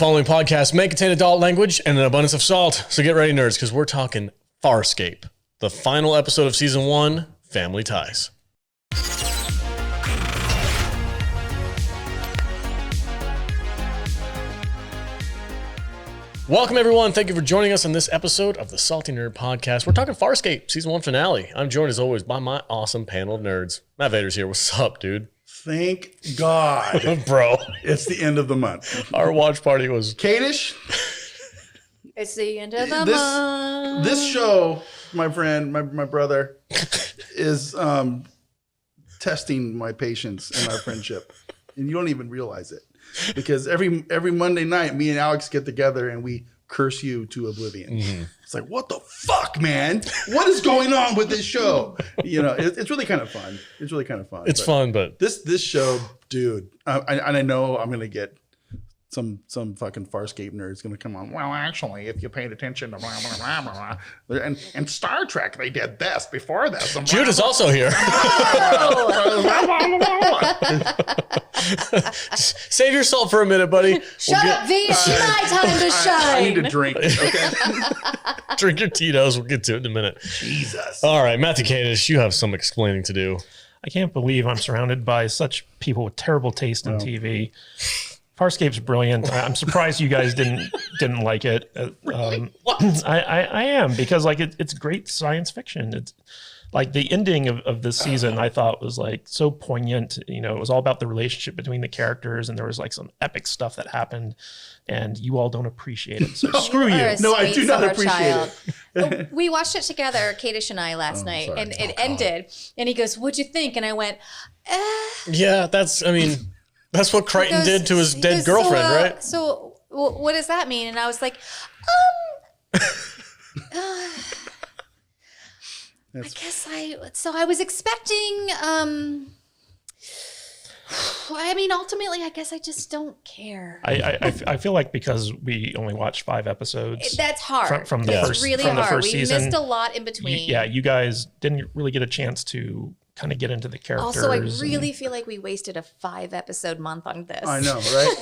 following podcast may contain adult language and an abundance of salt, so get ready, nerds, because we're talking Farscape, the final episode of Season 1, Family Ties. Welcome, everyone. Thank you for joining us on this episode of the Salty Nerd Podcast. We're talking Farscape, Season 1 finale. I'm joined, as always, by my awesome panel of nerds. Matt Vader's here. What's up, dude? Thank God. Bro. It's the end of the month. Our watch party was... Kadish, it's the end of the month. this show, my friend, my brother, is testing my patience and our friendship. And you don't even realize it. Because every Monday night, me and Alex get together and we curse you to oblivion. Mm-hmm. It's like, what the fuck, man? What is going on with this show? You know, it's really kind of fun. It's really kind of fun. It's fun, but this show, dude, I know I'm gonna get some fucking Farscape nerd's gonna come on. Well, actually, if you paid attention to blah, blah, blah, blah, and Star Trek, they did this before this. Jude is also here. Save your salt for a minute, buddy. Shut up, V. It's my time to shine. I need to drink. Okay. Drink your Tito's. We'll get to it in a minute. Jesus. All right, Matthew Kadish, you have some explaining to do. I can't believe I'm surrounded by such people with terrible taste in TV. Farscape's brilliant. I'm surprised you guys didn't like it. What? I am, because like it's great science fiction. It's like the ending of this season I thought was like so poignant. You know, it was all about the relationship between the characters, and there was like some epic stuff that happened, and you all don't appreciate it. So screw you. No, I do not appreciate it. We watched it together, Kadish and I, last night, sorry. and it ended. And he goes, "What'd you think?" And I went, Yeah, that's what Crichton did to his dead girlfriend, right? So what does that mean? And I was like, I was expecting, ultimately, I guess I just don't care. I feel like because we only watched 5 episodes. That's hard. From the first season. We missed a lot in between. You guys didn't really get a chance to kind of get into the characters. Also, I really feel like we wasted a 5-episode month on this. I know, right?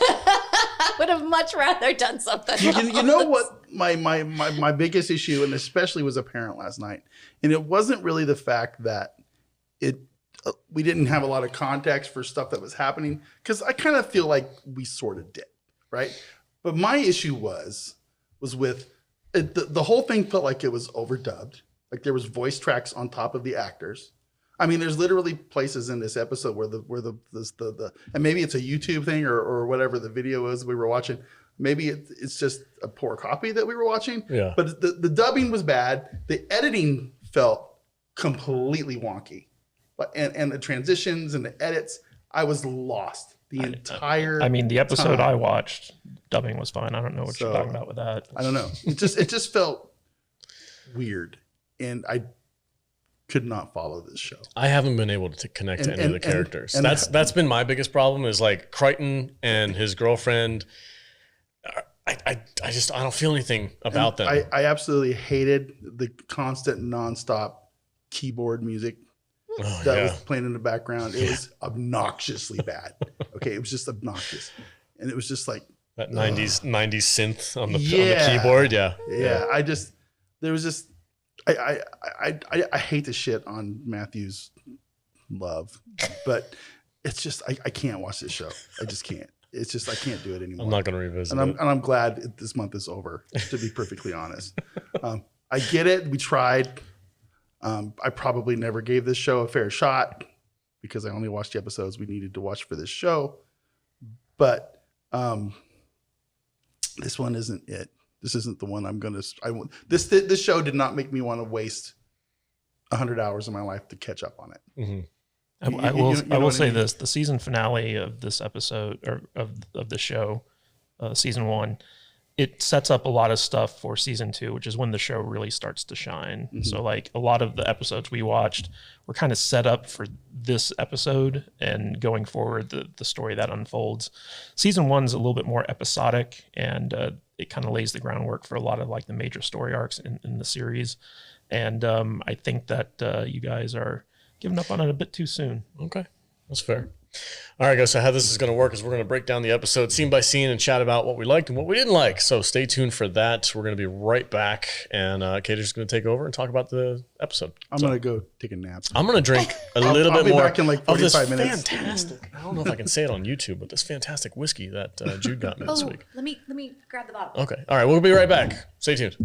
I would have much rather done something else. You know what my biggest issue, and especially was apparent last night, and it wasn't really the fact that we didn't have a lot of context for stuff that was happening, because I kind of feel like we sort of did, right? But my issue was with it, the whole thing felt like it was overdubbed, like there was voice tracks on top of the actors. I mean, there's literally places in this episode where the and maybe it's a YouTube thing or whatever the video is we were watching. Maybe it's just a poor copy that we were watching. Yeah. But the dubbing was bad. The editing felt completely wonky. And the transitions and the edits, I was lost the entire the episode time. I watched, dubbing was fine. I don't know what you're talking about with that. I don't know. It just felt weird. And I could not follow this show. I haven't been able to connect to any of the characters. That's been my biggest problem, is like Crichton and his girlfriend. I don't feel anything about them. I absolutely hated the constant nonstop keyboard music that was playing in the background. It was obnoxiously bad. Okay, it was just obnoxious, and it was just like that 90s synth on the keyboard. Yeah. I hate the shit on Matthew's love, but it's just I can't watch this show. I just can't. It's just I can't do it anymore. I'm not going to revisit it. And I'm glad this month is over, to be perfectly honest. I get it. We tried. I probably never gave this show a fair shot because I only watched the episodes we needed to watch for this show. But this one isn't it. This isn't the one I'm going to. This show did not make me want to waste 100 hours of my life to catch up on it. Mm-hmm. I will say this: the season finale of this episode or of the show, season 1, it sets up a lot of stuff for season 2, which is when the show really starts to shine. Mm-hmm. So like a lot of the episodes we watched were kind of set up for this episode, and going forward, the story that unfolds. Season 1's a little bit more episodic, and it kind of lays the groundwork for a lot of like the major story arcs in the series. And I think that you guys are giving up on it a bit too soon. Okay, that's fair. All right, guys, so how this is going to work is we're going to break down the episode scene by scene and chat about what we liked and what we didn't like. So stay tuned for that. We're going to be right back, and Katie's just going to take over and talk about the episode. I'm going to go take a nap. I'm going to drink a little bit more back in like 45 of this minutes. fantastic, I don't know if I can say it on YouTube, but this fantastic whiskey that Jude got me this week. Let me grab the bottle. Okay. All right, we'll be right back. Stay tuned.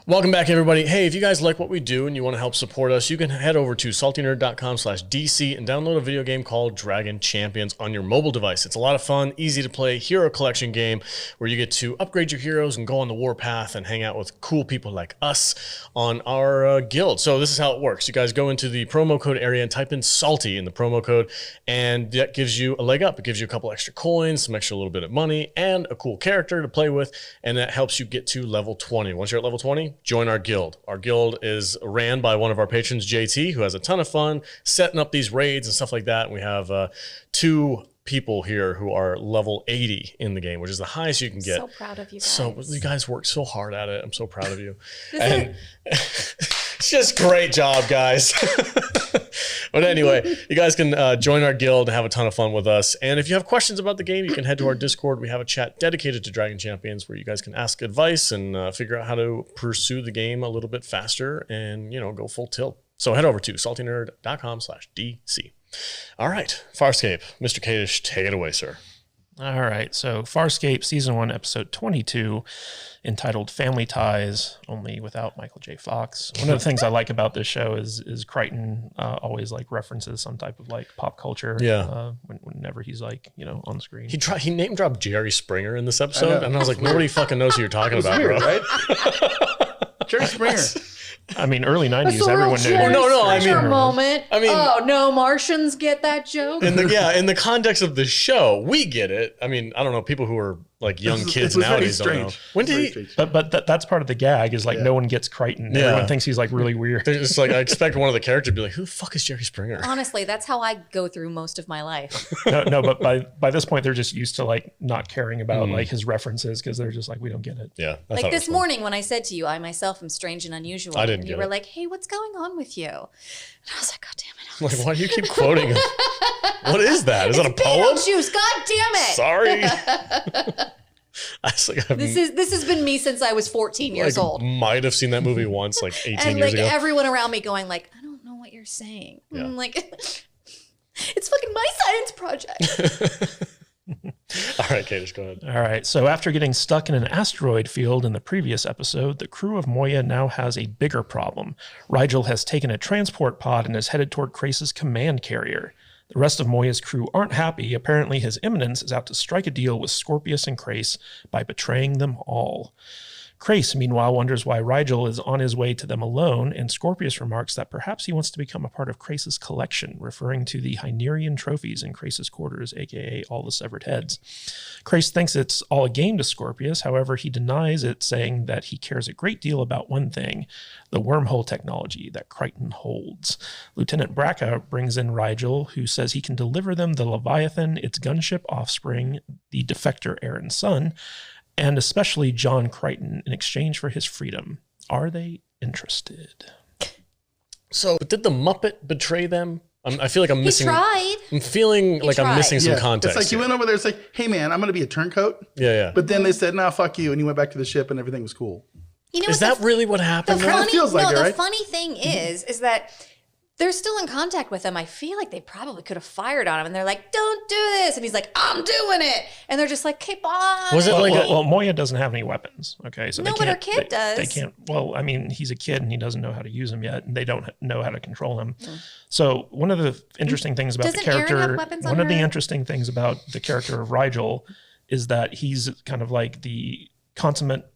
Welcome back, everybody. Hey, if you guys like what we do and you want to help support us, you can head over to saltynerd.com/DC and download a video game called Dragon Champions on your mobile device. It's a lot of fun, easy to play hero collection game where you get to upgrade your heroes and go on the warpath and hang out with cool people like us on our guild. So this is how it works. You guys go into the promo code area and type in Salty in the promo code, and that gives you a leg up. It gives you a couple extra coins, some extra little bit of money, and a cool character to play with, and that helps you get to level 20. Once you're at level 20, join our guild. Our guild is ran by one of our patrons, JT, who has a ton of fun setting up these raids and stuff like that. And we have 2 people here who are level 80 in the game, which is the highest you can get. So proud of you guys. So you guys worked so hard at it. I'm so proud of you. And it's just great job, guys. But anyway, you guys can join our guild and have a ton of fun with us. And if you have questions about the game, you can head to our Discord. We have a chat dedicated to Dragon Champions where you guys can ask advice and figure out how to pursue the game a little bit faster and, go full tilt. So head over to saltynerd.com/DC. All right, Farscape. Mr. Kadish, take it away, sir. All right, so Farscape Season 1, Episode 22, entitled Family Ties, only without Michael J. Fox. One of the things I like about this show is Crichton always references some type of pop culture. Yeah. Whenever he's on the screen. He name dropped Jerry Springer in this episode, and I was like, nobody fucking knows who you're talking about, Weird, bro. right? Jerry Springer. I mean, early 90s, everyone knew. Oh, no Martians get that joke? In the context of the show, we get it. I mean, I don't know, people who are young kids nowadays don't know. When did he? But that's part of the gag is no one gets Crichton. Yeah. Everyone thinks he's really weird. They're just I expect one of the characters to be like, who the fuck is Jerry Springer? Honestly, that's how I go through most of my life. No, but by this point, they're just used to not caring about his references because they're just we don't get it. Yeah. This morning when I said to you, I myself am strange and unusual. I didn't and you were like, hey, what's going on with you? And I was like, God damn it. I'm like, why do you keep quoting him? What is that? Is that a poem? Juice. God damn it. Sorry. This has been me since I was 14 years old. Might have seen that movie once, 18 and years ago. Everyone around me going I don't know what you're saying. Yeah. I'm like, it's fucking my science project. All right, Kadish, go ahead. All right. So after getting stuck in an asteroid field in the previous episode, the crew of Moya now has a bigger problem. Rigel has taken a transport pod and is headed toward Craise's command carrier. The rest of Moya's crew aren't happy. Apparently, His Eminence is out to strike a deal with Scorpius and Craise by betraying them all. Craise, meanwhile, wonders why Rigel is on his way to them alone, and Scorpius remarks that perhaps he wants to become a part of Craise's collection, referring to the Hynerian trophies in Craise's quarters, aka all the severed heads. Craise thinks it's all a game to Scorpius, however, he denies it, saying that he cares a great deal about one thing, the wormhole technology that Crichton holds. Lieutenant Braca brings in Rigel, who says he can deliver them the Leviathan, its gunship offspring, the defector Aaron's son, and especially John Crichton in exchange for his freedom. Are they interested? So, did the Muppet betray them? I feel like I'm missing. He tried. I'm feeling like I'm missing some context. It's he went over there. It's hey man, I'm going to be a turncoat. Yeah. But then they said, nah, fuck you, and he went back to the ship, and everything was cool. Is that really what happened? It feels like it, right? The funny thing is that they're still in contact with him. I feel like they probably could have fired on him, and they're like, "Don't do this," and he's like, "I'm doing it," and they're just like, "Okay, bye." Was it well, Moya doesn't have any weapons. Okay, so but her kid does. They can't. Well, I mean, he's a kid and he doesn't know how to use them yet, and they don't know how to control him. So one of the interesting things about the character, one of the interesting things about the character of Rigel, is that he's kind of like the consummate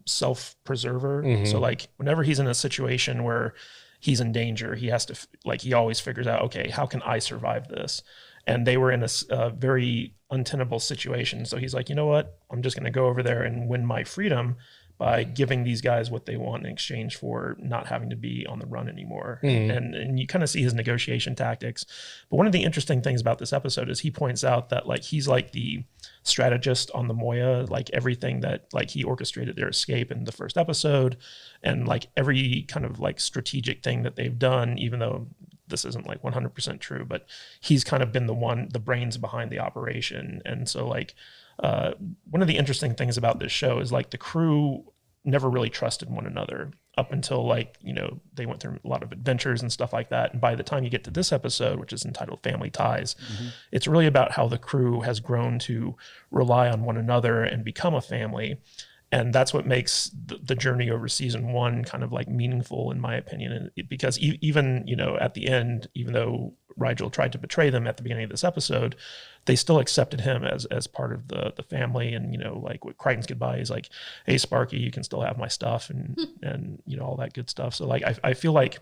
self-preserver. So whenever he's in a situation where he's in danger, he has to he always figures out, okay, how can I survive this? And they were in a very untenable situation. So he's like, you know what? I'm just going to go over there and win my freedom by giving these guys what they want in exchange for not having to be on the run anymore. And you kind of see his negotiation tactics. But one of the interesting things about this episode is he points out that he's the strategist on the Moya, everything that he orchestrated their escape in the first episode, and every kind of strategic thing that they've done, even though this isn't like 100% true, but he's kind of been the brains behind the operation. And so like one of the interesting things about this show is like the crew never really trusted one another up until like, you know, they went through a lot of adventures and stuff like that. And by the time you get to this episode, which is entitled Family Ties, it's really about how the crew has grown to rely on one another and become a family. And that's what makes the journey over season 1 kind of like meaningful, in my opinion. And because even, you know, at the end, even though Rygel tried to betray them at the beginning of this episode, they still accepted him as part of the family. And, you know, like with Crichton's goodbye, he's like, hey, Sparky, you can still have my stuff and you know, all that good stuff. So like, I feel like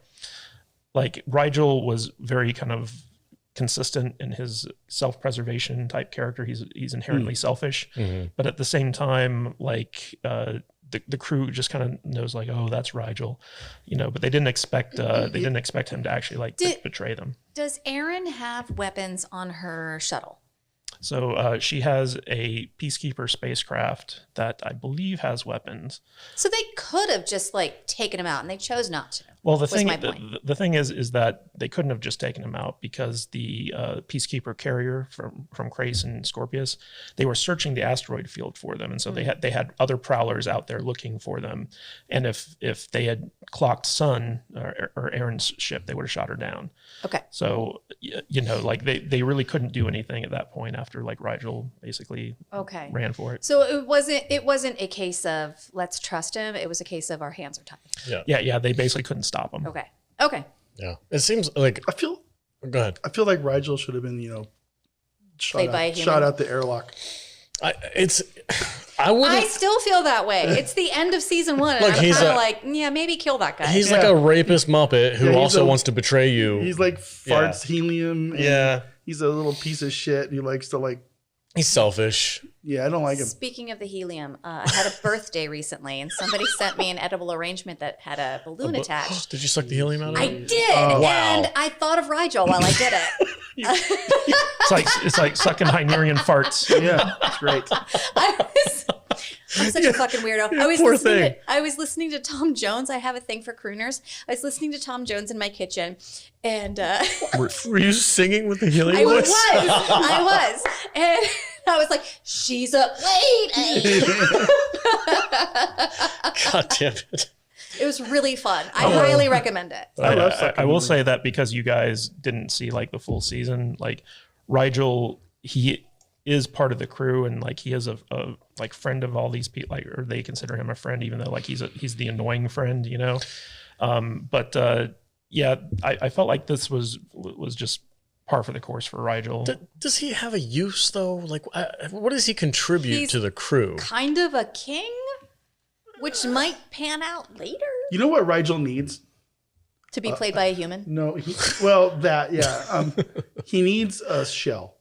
Rygel was very kind of consistent in his self-preservation type character. He's inherently selfish, but at the same time, like the crew just kind of knows like, oh, that's Rygel, you know. But they didn't expect him to actually like betray them. Does Erin have weapons on her shuttle? So she has a Peacekeeper spacecraft that I believe has weapons. So they could have just like taken him out, and they chose not to. Well, the thing is that they couldn't have just taken him out because the Peacekeeper carrier from Craise and Scorpius, they were searching the asteroid field for them, and so they had other prowlers out there looking for them. And if they had clocked Sun or Erin's ship, they would have shot her down. Okay. So you know, like they really couldn't do anything at that point after like Rygel basically ran for it. So it wasn't a case of let's trust him. It was a case of our hands are tied. Yeah. They basically couldn't stop him. Okay. Yeah. It seems like Go ahead. I feel like Rygel should have been, you know, shot out the airlock. I still feel that way. It's the end of season 1, and I'm kind of like, maybe kill that guy. He's like a rapist Muppet who also wants to betray you. He's like farts helium. Yeah. He's a little piece of shit. He likes to like. He's selfish. Yeah, I don't like him. Speaking of the helium, I had a birthday recently, and somebody sent me an edible arrangement that had a balloon attached. Did you suck the helium out of it? I did, and I thought of Rygel while I did it. It's like sucking Hynerian farts. Yeah, it's great. I'm such a fucking weirdo. I was listening to Tom Jones. I have a thing for crooners. I was listening to Tom Jones in my kitchen, and were you singing with the helium voice? I was, and I was like, "She's a lady." God damn it! It was really fun. I highly recommend it. I will say that because you guys didn't see like the full season, like Rygel, he is part of the crew, and like he is a like friend of all these people, like, or they consider him a friend, even though like he's the annoying friend, you know. Yeah, I felt like this was just par for the course for Rygel. Does he have a use though? Like, what does he contribute to the crew? Kind of a king, which might pan out later. You know what Rygel needs? To be played by a human? No, he needs a shell.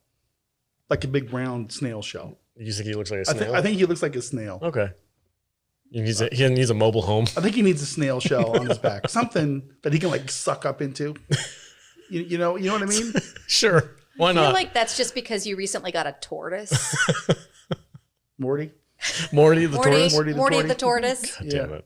Like a big brown snail shell. You think he looks like a snail? I think he looks like a snail. Okay. He needs a mobile home. I think he needs a snail shell on his back. Something that he can like suck up into. You know what I mean? Sure. Why not? I feel like that's just because you recently got a tortoise. Morty the tortoise. God damn it.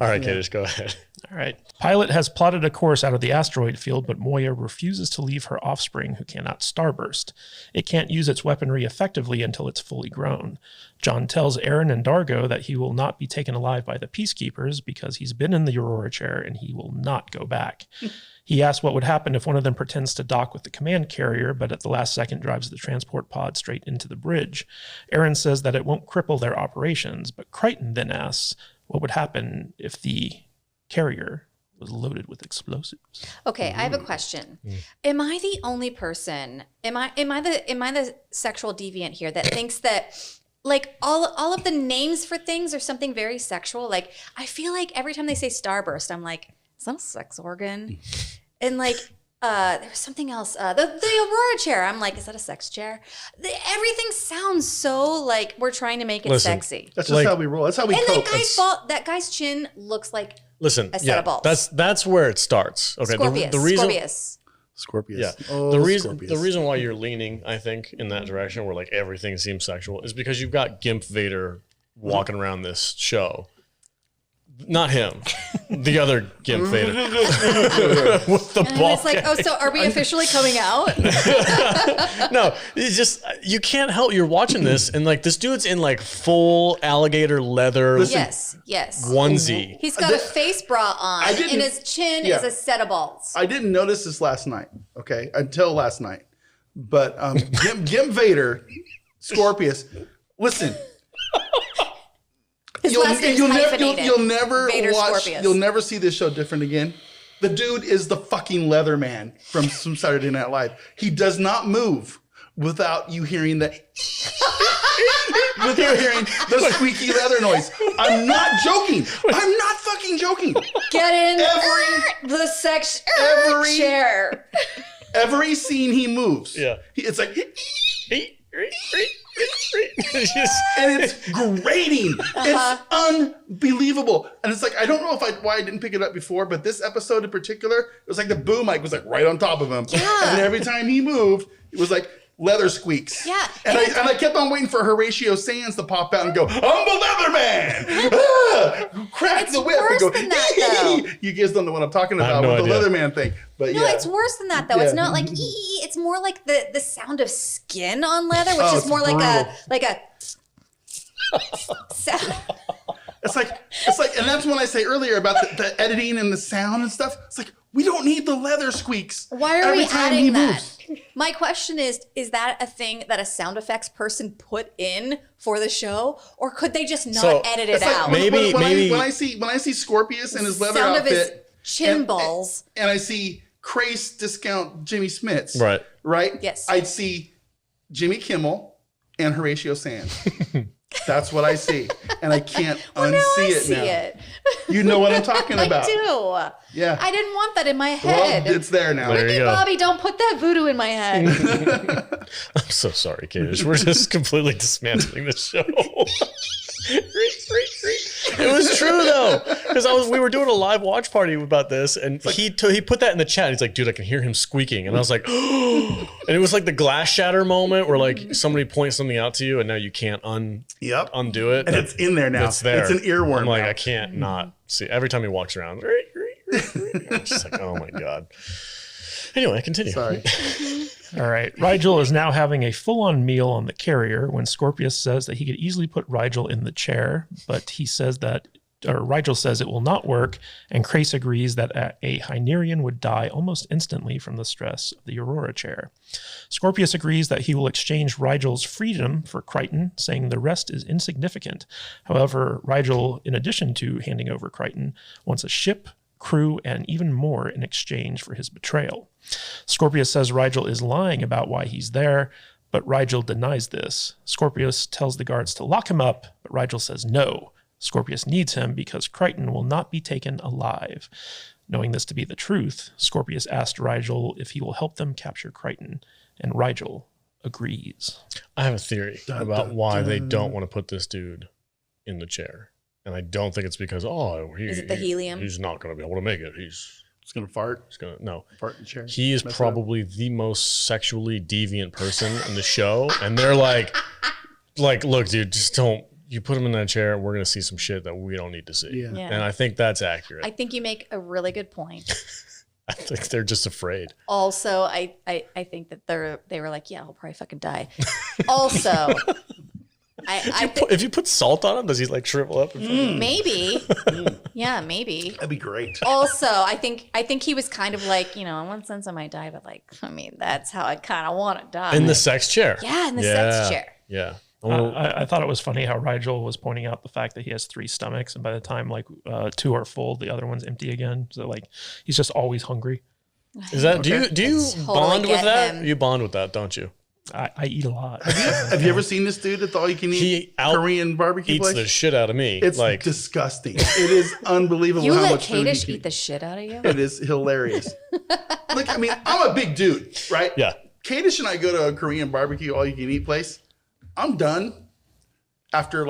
All right, Kadish, go ahead. All right. Pilot has plotted a course out of the asteroid field, but Moya refuses to leave her offspring who cannot starburst. It can't use its weaponry effectively until it's fully grown. John tells Erin and Dargo that he will not be taken alive by the Peacekeepers because he's been in the Aurora chair and he will not go back. He asks what would happen if one of them pretends to dock with the command carrier, but at the last second drives the transport pod straight into the bridge. Erin says that it won't cripple their operations, but Crichton then asks what would happen if the carrier was loaded with explosives. Okay, I have a question. Am I the only person? Am I the sexual deviant here that thinks that like all of the names for things are something very sexual? Like I feel like every time they say starburst, I'm like, is that a sex organ? And like there was something else. The Aurora chair. I'm like, is that a sex chair? Everything sounds so like we're trying to make it sexy. That's just how we roll. That's how we cope. And that guy's chin looks like a set of balls. That's where it starts. Okay. Scorpius. Yeah. Oh, the reason why you're leaning, I think, in that direction where like everything seems sexual is because you've got Gimp Vader walking around this show. Not him. The other Gimp Vader. With the ball. It's like, oh, so are we officially coming out? No, it's just, you can't help. You're watching this, and like this dude's in like full alligator leather Yes. onesie. He's got a face bra on, and his chin is a set of balls. I didn't notice this last night, okay, until last night. But Gimp Vader, Scorpius, listen. You'll never Vader watch. Scorpius. You'll never see this show different again. The dude is the fucking leather man from Saturday Night Live. He does not move without you hearing the without hearing the squeaky leather noise. I'm not joking. I'm not fucking joking. Get in the chair. Every scene he moves, it's like. And it's grating. It's unbelievable. And it's like, I don't know why I didn't pick it up before, but this episode in particular, it was like the boom mic was like right on top of him. Yeah. And every time he moved, it was like leather squeaks. Yeah. And I kept on waiting for Horatio Sands to pop out and go, I'm the leather man. Crack the whip and go, than that, though. You guys don't know what I'm talking about with the leather man thing. But no, it's worse than that though. It's not like it's more like the sound of skin on leather, which is more brutal. like a sound. It's like, and that's when I say earlier about the editing and the sound and stuff. It's like, we don't need the leather squeaks. Why are every we time adding he that? moves. My question is that a thing that a sound effects person put in for the show, or could they just not edit it out? Maybe when I see Scorpius in his leather sound outfit, of his chin balls, and I see Craise discount Jimmy Smits, right? Yes, I'd see Jimmy Kimmel and Horatio Sands. That's what I see, and I can't unsee it now. You know what I'm talking about. I do. Yeah. I didn't want that in my head. Well, it's there now. There you go. Bobby, don't put that voodoo in my head. I'm so sorry, Kadish. We're just completely dismantling the show. It was true though, because we were doing a live watch party about this, and he put that in the chat. He's like, "Dude, I can hear him squeaking," and I was like, "Oh!" And it was like the glass shatter moment where like somebody points something out to you, and now you can't undo it. And it's in there now. It's there. It's an earworm. I'm like, now. I can't not see. Every time he walks around, I'm just like, oh my god. Anyway, continue. Sorry. All right. Rigel is now having a full-on meal on the carrier when Scorpius says that he could easily put Rigel in the chair, but Rigel says it will not work, and Craise agrees that a Hynerian would die almost instantly from the stress of the Aurora chair. Scorpius agrees that he will exchange Rigel's freedom for Crichton, saying the rest is insignificant. However, Rigel, in addition to handing over Crichton, wants a ship, crew, and even more in exchange for his betrayal. Scorpius says Rigel is lying about why he's there, but Rigel denies this. Scorpius tells the guards to lock him up, but Rigel says no. Scorpius needs him because Crichton will not be taken alive. Knowing this to be the truth, Scorpius asked Rigel if he will help them capture Crichton, and Rigel agrees. I have a theory about why they don't want to put this dude in the chair. And I don't think it's because, is it the helium? He's not going to be able to make it. He's going to fart. Fart in the chair. He is probably the most sexually deviant person in the show. And they're like, look, dude, just don't. You put him in that chair, we're going to see some shit that we don't need to see. Yeah. And I think that's accurate. I think you make a really good point. I think they're just afraid. Also, I think that they were like, yeah, he'll probably fucking die. Also, if you put salt on him, does he like shrivel up? Maybe. Yeah, maybe. That'd be great. Also, I think he was kind of like, in one sense I might die, but that's how I kind of want to die. In the sex chair. Yeah, in the sex chair. Yeah. I thought it was funny how Rigel was pointing out the fact that he has 3 stomachs, and by the time 2 are full, the other one's empty again. So he's just always hungry. Is that do you bond with that? Him. You bond with that, don't you? I eat a lot. Have you ever seen this dude at the all-you-can-eat Korean barbecue place? Eats the shit out of me. It's disgusting. It is unbelievable you how let much food Kadish eat the shit out of you? It is hilarious. I'm a big dude, right? Yeah. Kadish and I go to a Korean barbecue all-you-can-eat place. I'm done after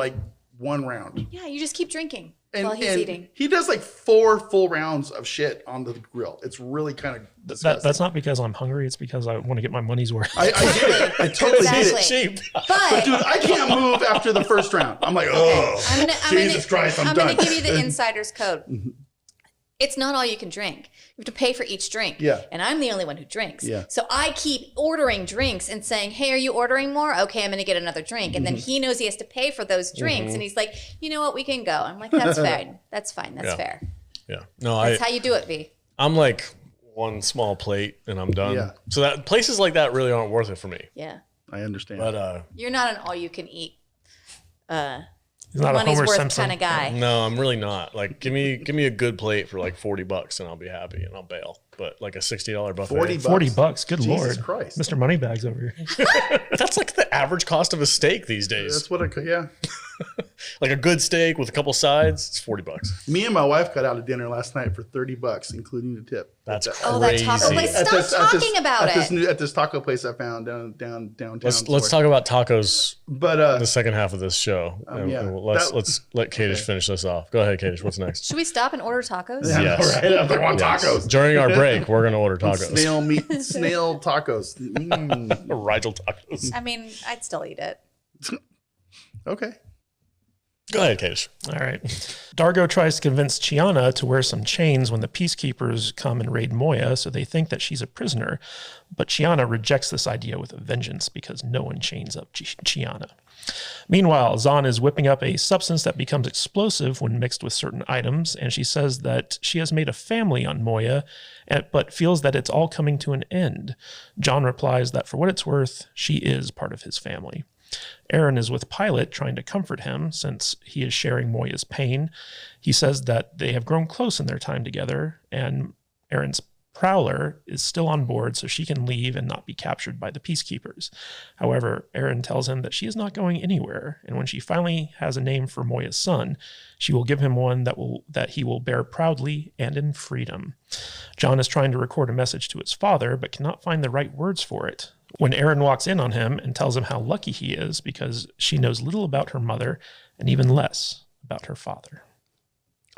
1 round. Yeah, you just keep drinking. While he's eating. He does like 4 full rounds of shit on the grill. It's really kind of disgusting. That's not because I'm hungry. It's because I want to get my money's worth. I get it. I totally get it. Cheap. But dude, I can't move after the first round. I'm like, oh, Jesus Christ, I'm done. going to give you the insider's code. It's not all you can drink. You have to pay for each drink. Yeah. And I'm the only one who drinks. Yeah. So I keep ordering drinks and saying, hey, are you ordering more? Okay, I'm going to get another drink. And then he knows he has to pay for those drinks. And he's like, you know what? We can go. I'm like, that's fine. That's fine. That's fair. Yeah. No, That's how you do it, V. I'm like one small plate and I'm done. Yeah. So that places like that really aren't worth it for me. Yeah. I understand. But You're not an all-you-can-eat He's not money's a Homer worth Simpson kind of guy. no, I'm really not. Like, give me a good plate for like $40 and I'll be happy and I'll bail. But like a $60 buffet. $40. Good Jesus Lord, Christ. Mr. Moneybags over here. That's like the average cost of a steak these days. That's what yeah. Like a good steak with a couple sides, it's $40. Me and my wife got out of dinner last night for $30, including the tip. That's Oh, that crazy. taco place. Stop talking about it. At this taco place I found downtown. Let's talk about tacos But the second half of this show. yeah. Let's let Kadish finish this off. Go ahead, Kadish. What's next? Should we stop and order tacos? yeah, Yes. right. I want tacos. During our break, we're gonna order tacos. Snail meat, snail tacos. Rigel tacos. I mean, I'd still eat it. Okay. Go ahead, Kadish. All right. Dargo tries to convince Chiana to wear some chains when the Peacekeepers come and raid Moya, so they think that she's a prisoner. But Chiana rejects this idea with a vengeance because no one chains up Chiana. Meanwhile, Zahn is whipping up a substance that becomes explosive when mixed with certain items, and she says that she has made a family on Moya, but feels that it's all coming to an end. John replies that for what it's worth, she is part of his family. Aaron is with Pilot, trying to comfort him since he is sharing Moya's pain. He says that they have grown close in their time together, and Aaron's Prowler is still on board so she can leave and not be captured by the Peacekeepers. However, Aaron tells him that she is not going anywhere, and when she finally has a name for Moya's son, she will give him one that he will bear proudly and in freedom. John is trying to record a message to his father, but cannot find the right words for it. When Aaron walks in on him and tells him how lucky he is because she knows little about her mother and even less about her father.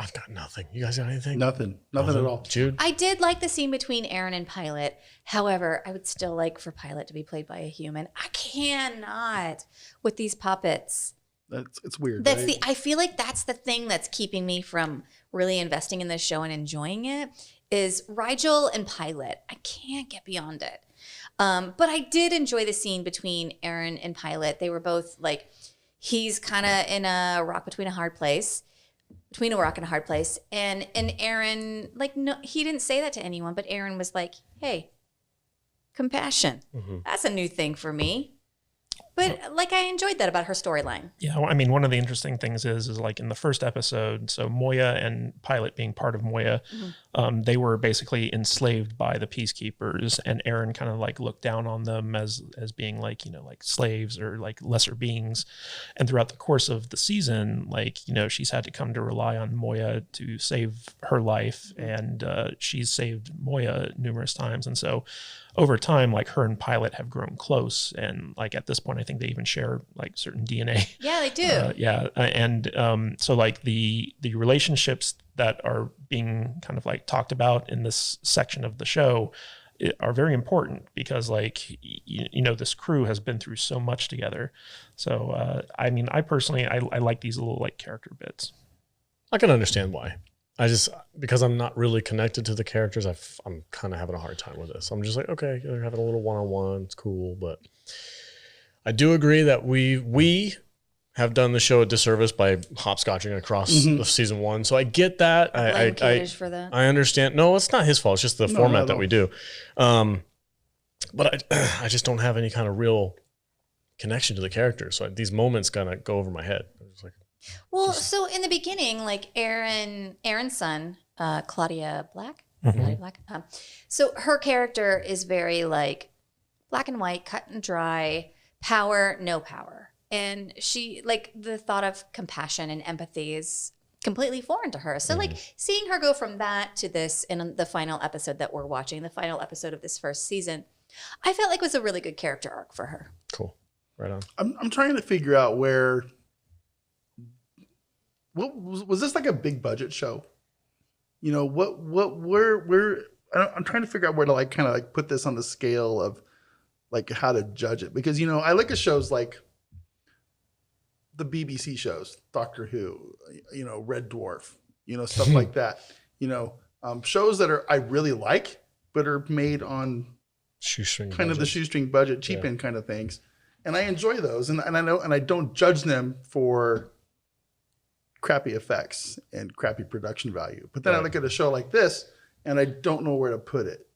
I've got nothing. You guys got anything? Nothing at all. Jude? I did like the scene between Aaron and Pilot. However, I would still like for Pilot to be played by a human. I cannot with these puppets. It's weird. That's right? I feel like that's the thing that's keeping me from really investing in this show and enjoying it is Rigel and Pilot. I can't get beyond it. But I did enjoy the scene between Aaron and Pilot. They were both like, he's kind of in a rock between a hard place. Between a rock and a hard place. And Aaron, like, no, he didn't say that to anyone, but Aaron was like, hey, compassion. Mm-hmm. That's a new thing for me. But like, I enjoyed that about her storyline. Yeah, well, I mean, one of the interesting things is like in the first episode, so Moya and Pilot being part of Moya, they were basically enslaved by the Peacekeepers, and Aaron kind of like looked down on them as being like, you know, like slaves or like lesser beings. And throughout the course of the season, like, you know, she's had to come to rely on Moya to save her life, and she's saved Moya numerous times. And so over time, like her and Pilot have grown close, and like at this point, I think they even share like certain DNA. Yeah, they do. So like the relationships that are being kind of like talked about in this section of the show are very important because like you know this crew has been through so much together. So I mean, I personally I like these little like character bits. I can understand why. Because I'm not really connected to the characters, I'm kind of having a hard time with this. I'm just like, okay, they're having a little one-on-one. It's cool. But I do agree that we have done the show a disservice by hopscotching across the season one. So I get that. I blame Cage for that. I understand. No, it's not his fault. It's just the format that we do. But I just don't have any kind of real connection to the characters. So these moments kind of go over my head. I'm just like, well, so in the beginning, like Aaron's son, Claudia Black. Claudia Black. So her character is very like black and white, cut and dry, power, no power. And she like the thought of compassion and empathy is completely foreign to her. So like seeing her go from that to this in the final episode that we're watching, the final episode of this first season, I felt like was a really good character arc for her. cool. Right on. I'm trying to figure out where what was this like a big budget show? You know, where I'm trying to figure out where to like kind of like put this on the scale of like how to judge it, because, you know, I look at shows like the BBC shows, Doctor Who, you know, Red Dwarf, you know, stuff like that, you know, shows that I really like, but are made on shoestring kind of the shoestring budget, cheap end kind of things. And I enjoy those. And I know, and I don't judge them for crappy effects and crappy production value. But then I look at a show like this and I don't know where to put it.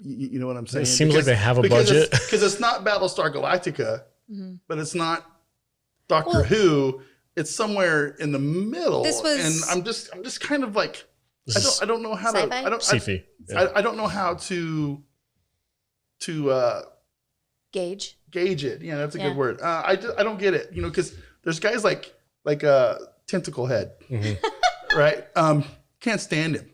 You know what I'm saying? It seems like they have a budget. Because it's not Battlestar Galactica, but it's not Doctor Who. It's somewhere in the middle. And I'm just kind of like, I don't know how sci-fi? I don't know how to gauge it. Yeah, that's a good word. I don't get it, you know, because there's guys like Tentacle Head, right? Can't stand him,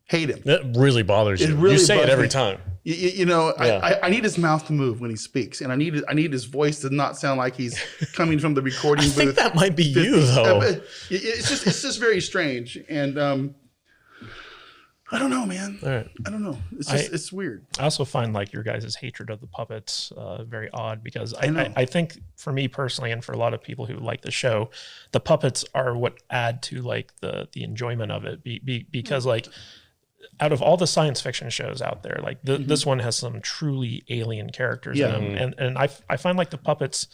hate him. That really bothers you. You say it every time. You know, I need his mouth to move when he speaks, and I need his voice to not sound like he's coming from the recording booth. I think that might be you, though. It's just very strange, and I don't know, man. All right. I don't know. It's weird. I also find like your guys' hatred of the puppets very odd, because I think for me personally, and for a lot of people who like the show, the puppets are what add to like the enjoyment of it. Because like out of all the science fiction shows out there, like this one has some truly alien characters in them, and I find like the puppets.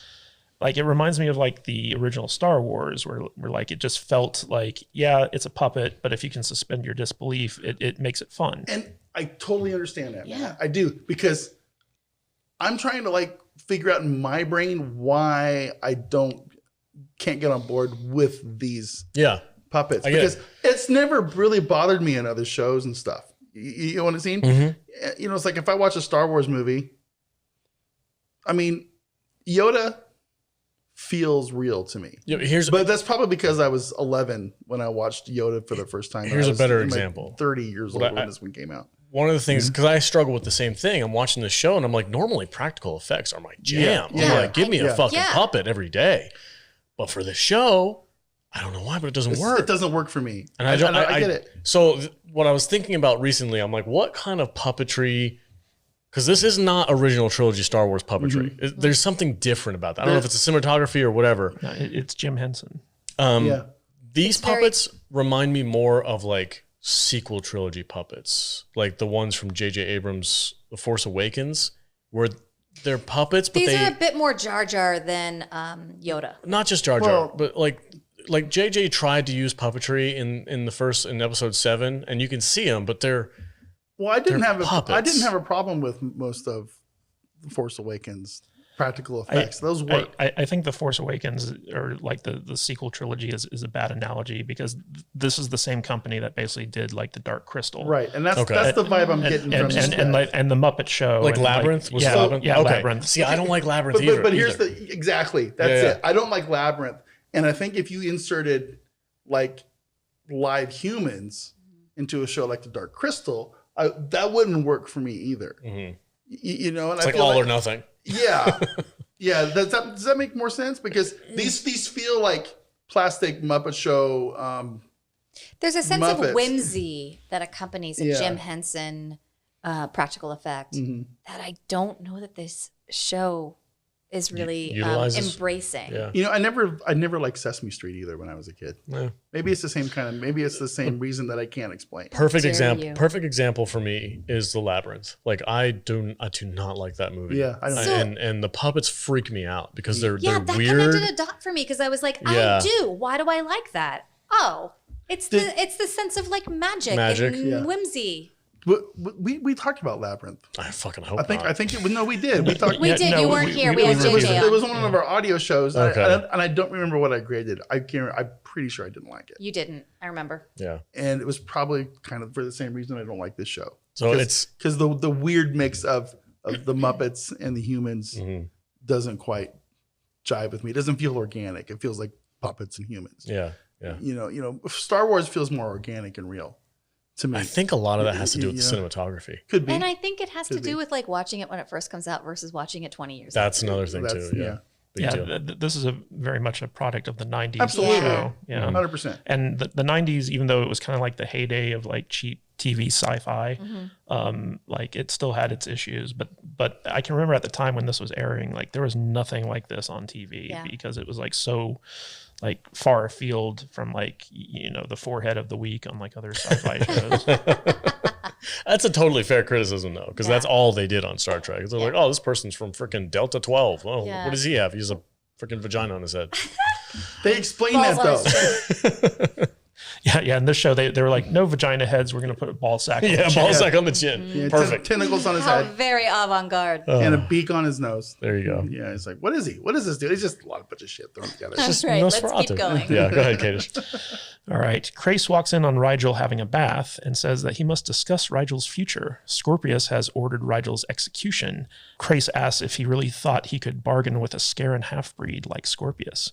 Like, it reminds me of like the original Star Wars, where like it just felt like, yeah, it's a puppet, but if you can suspend your disbelief, it makes it fun. And I totally understand that. Yeah, man. I do, because I'm trying to like figure out in my brain why I can't get on board with these puppets, because it's never really bothered me in other shows and stuff. You know what I'm saying? You know, it's like if I watch a Star Wars movie, I mean, Yoda feels real to me. But that's probably because I was 11 when I watched Yoda for the first time. Here's a better example. 30 years old when this one came out. One of the things, because I struggle with the same thing, I'm watching the show and I'm like, normally practical effects are my jam. I'm like, give me a fucking puppet every day. But for the show, I don't know why, but it doesn't work. It doesn't work for me. And I get it. So what I was thinking about recently, I'm like, what kind of puppetry? Because this is not original trilogy Star Wars puppetry. There's something different about that. I don't know if it's a cinematography or whatever. No, it's Jim Henson. These puppets remind me more of like sequel trilogy puppets, like the ones from J.J. Abrams' The Force Awakens, where they're puppets, but these are a bit more Jar Jar than Yoda. Not just Jar Jar, but like J.J. tried to use puppetry in episode 7, and you can see them, but they're. Well, I didn't have a problem with most of The Force Awakens practical effects. Those work. I think The Force Awakens, or like the sequel trilogy, is a bad analogy, because this is the same company that basically did like the Dark Crystal, right? And that's the vibe I'm getting from this. And the Muppet Show, like Labyrinth, was Labyrinth? Yeah, Labyrinth. See, I don't like Labyrinth either. But here's that's it. I don't like Labyrinth, and I think if you inserted like live humans into a show like the Dark Crystal, that wouldn't work for me either. You know, and it's like all or nothing. Yeah. Does that make more sense? Because these feel like plastic Muppet Show. There's a sense of whimsy that accompanies a Jim Henson practical effect that I don't know that this show is really embracing. Yeah. You know, I never liked Sesame Street either when I was a kid. Yeah. Maybe it's the same reason that I can't explain. Perfect example for me is The Labyrinth. Like I do not like that movie. Yeah, I don't. And the puppets freak me out because they're that weird. connected a dot for me, because I was like, I do. Why do I like that? Oh, it's the sense of like magic and whimsy. We talked about Labyrinth. I fucking hope not. I think we did. We talked. We did. You weren't here. We had JJ. It was one of our audio shows, and I don't remember what I graded. I'm pretty sure I didn't like it. You didn't. I remember. Yeah. And it was probably kind of for the same reason I don't like this show. So it's because the weird mix of the Muppets and the humans doesn't quite jive with me. It doesn't feel organic. It feels like puppets and humans. Yeah. Yeah. You know, Star Wars feels more organic and real. To me. I think a lot of that has to do with the cinematography. Could be. And I think it has to do with like watching it when it first comes out versus watching it 20 years That's another thing too. Yeah. Big deal. This is very much a product of the 90s Absolutely. show. Yeah. 100%. And the 90s, even though it was kind of like the heyday of like cheap TV sci-fi, like it still had its issues. But I can remember at the time when this was airing, like there was nothing like this on TV because it was like so like far afield from like, you know, the forehead of the week on like other sci-fi shows. That's a totally fair criticism, though, because that's all they did on Star Trek. They're like, oh, this person's from freaking Delta 12. Oh, what does he have? He has a freaking vagina on his head. They explain that, though. Yeah. In this show, they were like, no vagina heads. We're going to put a ball sack on the chin. Ball sack on the chin. Yeah, Perfect. Tentacles on his How head. very avant-garde. And a beak on his nose. There you go. Yeah, it's like, what is he? What does this do? It's just a lot of bunch of shit thrown together. Just Right, let's Nosferatu. keep going. Yeah, go ahead, Kadish. All right. Craise walks in on Rygel having a bath and says that he must discuss Rygel's future. Scorpius has ordered Rygel's execution. Craise asks if he really thought he could bargain with a Scaran half-breed like Scorpius.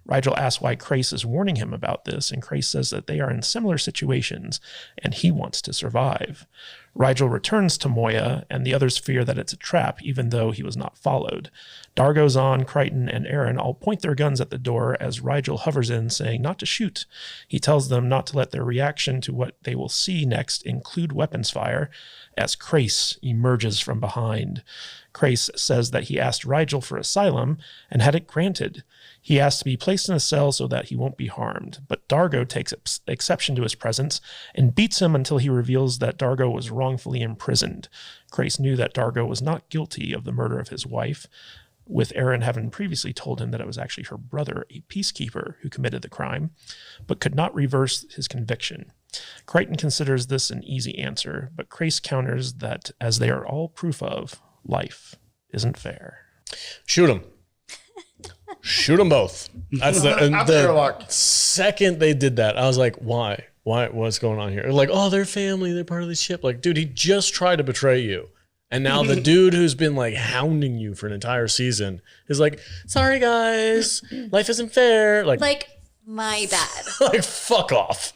Rygel asks why Craise is warning him about this, and Craise says that they are in similar situations, and he wants to survive. Rigel returns to Moya, and the others fear that it's a trap, even though he was not followed. Dargo, Zahn, Crichton, and Aaron all point their guns at the door as Rygel hovers in, saying not to shoot. He tells them not to let their reaction to what they will see next include weapons fire, as Craise emerges from behind. Craise says that he asked Rygel for asylum and had it granted. He asks to be placed in a cell so that he won't be harmed, but Dargo takes exception to his presence and beats him until he reveals that Dargo was wrongfully imprisoned. Craise knew that Dargo was not guilty of the murder of his wife, with Aaron having previously told him that it was actually her brother, a peacekeeper, who committed the crime, but could not reverse his conviction. Crichton considers this an easy answer, but Craise counters that, as they are all proof of, life isn't fair. Shoot them. Shoot them both. That's the second they did that, I was like, why? What's going on here? Like, oh, they're family. They're part of the ship. Like, dude, he just tried to betray you. And now the dude who's been like hounding you for an entire season is like, sorry, guys, life isn't fair. Like my bad. like, fuck off.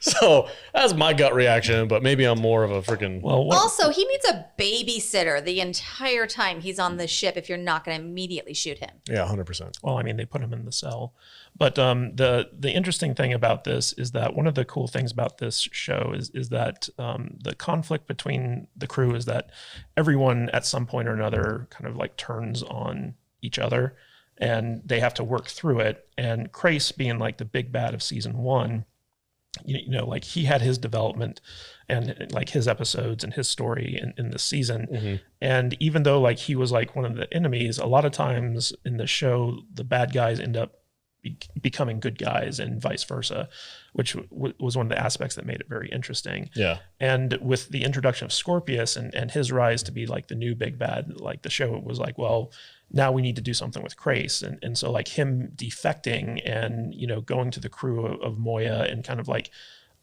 So that's my gut reaction, but maybe I'm more of a freaking. Well, Also, he needs a babysitter the entire time he's on the ship if you're not going to immediately shoot him. Yeah, 100%. Well, I mean, they put him in the cell. But the interesting thing about this is that one of the cool things about this show is that the conflict between the crew is that everyone at some point or another kind of like turns on each other and they have to work through it. And Craise, being like the big bad of season 1, you know, like he had his development and like his episodes and his story in this season. Mm-hmm. And even though like he was like one of the enemies, a lot of times in the show, the bad guys end up becoming good guys and vice versa, which was one of the aspects that made it very interesting. Yeah. And with the introduction of Scorpius and his rise to be like the new big bad, like the show was like, well, now we need to do something with Craise. And so like him defecting and, you know, going to the crew of Moya and kind of like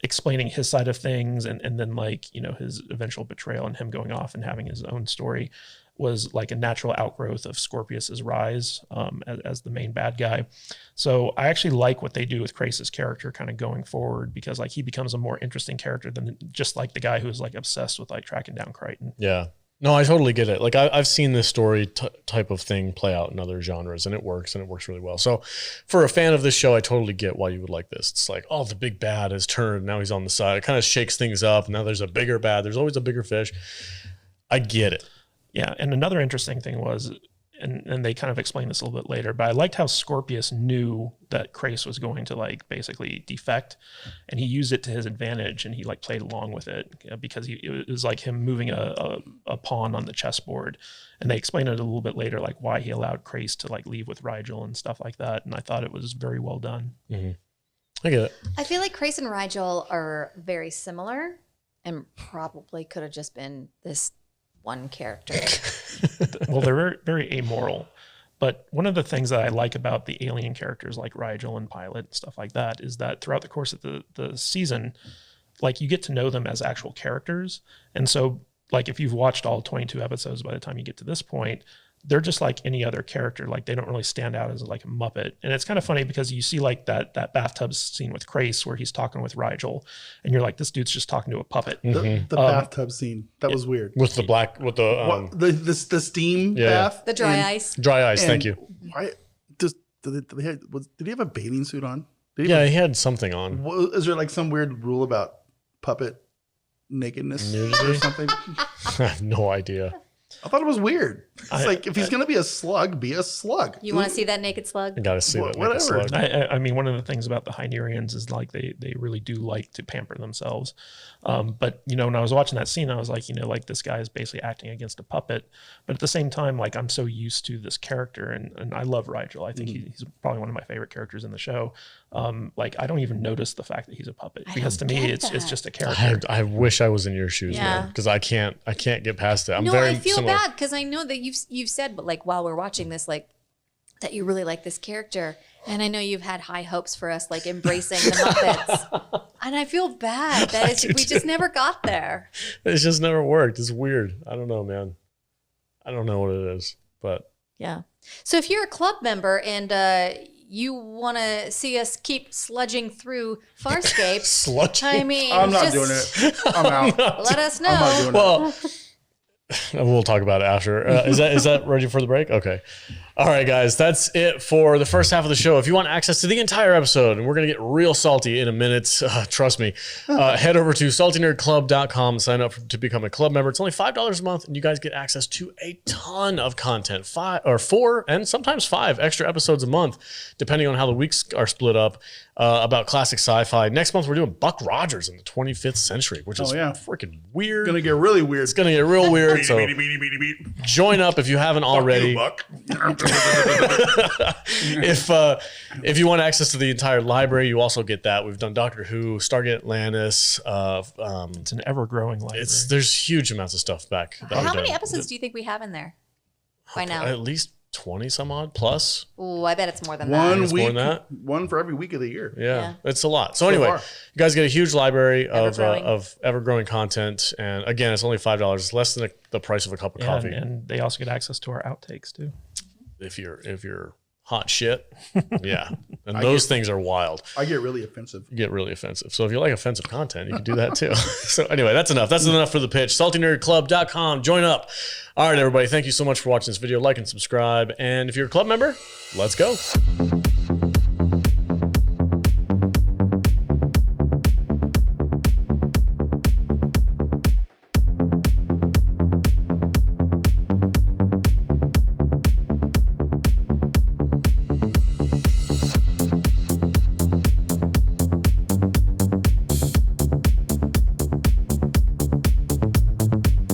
explaining his side of things and then like, you know, his eventual betrayal and him going off and having his own story was like a natural outgrowth of Scorpius's rise as the main bad guy. So I actually like what they do with Craise's character kind of going forward, because like he becomes a more interesting character than just like the guy who's like obsessed with like tracking down Crichton. Yeah. No, I totally get it. Like I've seen this story type of thing play out in other genres, and it works really well. So for a fan of this show, I totally get why you would like this. It's like, oh, the big bad has turned. Now he's on the side. It kind of shakes things up. Now there's a bigger bad. There's always a bigger fish. I get it. Yeah. And another interesting thing was, and they kind of explained this a little bit later, but I liked how Scorpius knew that Craise was going to like basically defect, and he used it to his advantage, and he like played along with it because it was like him moving a pawn on the chessboard. And they explained it a little bit later, like why he allowed Craise to like leave with Rigel and stuff like that. And I thought it was very well done. Mm-hmm. I get it. I feel like Craise and Rigel are very similar and probably could have just been this one character. Well, they're very, very amoral. But one of the things that I like about the alien characters like Rigel and Pilot and stuff like that is that throughout the course of the season, like you get to know them as actual characters. And so like if you've watched all 22 episodes by the time you get to this point, they're just like any other character. Like they don't really stand out as like a Muppet. And it's kind of funny because you see like that bathtub scene with Craise where he's talking with Rygel, and you're like, this dude's just talking to a puppet. The bathtub scene, that was weird. With the black, with the steam bath, the dry ice. Dry ice. Thank you. Why did he have a bathing suit on? He had something on. Is there like some weird rule about puppet nakedness or something? I have no idea. I thought it was weird. It's like, if he's going to be a slug, be a slug. You want to see that naked slug? I got to see that whatever. naked slug. I mean, one of the things about the Hynerians is like they really do like to pamper themselves. But, you know, when I was watching that scene, I was like, you know, like this guy is basically acting against a puppet. But at the same time, like I'm so used to this character, and I love Rigel. I think he's probably one of my favorite characters in the show. Like I don't even notice the fact that he's a puppet, because to me it's just a character. I wish I was in your shoes, man, because I can't get past it. I feel bad because I know that you've said, but like while we're watching this, like that you really like this character, and I know you've had high hopes for us, like embracing the Muppets, and I feel bad that we just never got there. It's just never worked. It's weird. I don't know, man. I don't know what it is, but yeah. So if you're a club member and you want to see us keep sludging through Farscape, sludging. I mean, I'm not doing it. I'm out. Let us know. I'm not doing well, we'll talk about it after. Is that ready for the break? Okay. All right, guys, that's it for the first half of the show. If you want access to the entire episode, and we're going to get real salty in a minute, trust me, head over to saltynerdclub.com and sign up to become a club member. It's only $5 a month, and you guys get access to a ton of content, 4 and sometimes 5 extra episodes a month, depending on how the weeks are split up, about classic sci-fi. Next month, we're doing Buck Rogers in the 25th century, which is freaking weird. It's going to get really weird. It's going to get real weird, so join up if you haven't already. Buck. If you want access to the entire library, you also get that. We've done Doctor Who, Stargate Atlantis. It's an ever-growing library. There's huge amounts of stuff back. How many episodes do you think we have in there by now? At least 20 some odd plus. Oh, I bet it's more than one that. week, more than that. One for every week of the year. Yeah, it's a lot. So anyway, you guys get a huge library of ever-growing content, and again, it's only $5. It's less than the price of a cup of coffee. And they also get access to our outtakes too. If you're hot shit, yeah, and those things are wild. I get really offensive. You get really offensive. So if you like offensive content, you can do that too. So anyway, that's enough. That's enough for the pitch. SaltyNerdClub.com. Join up. All right, everybody. Thank you so much for watching this video. Like and subscribe. And if you're a club member, let's go.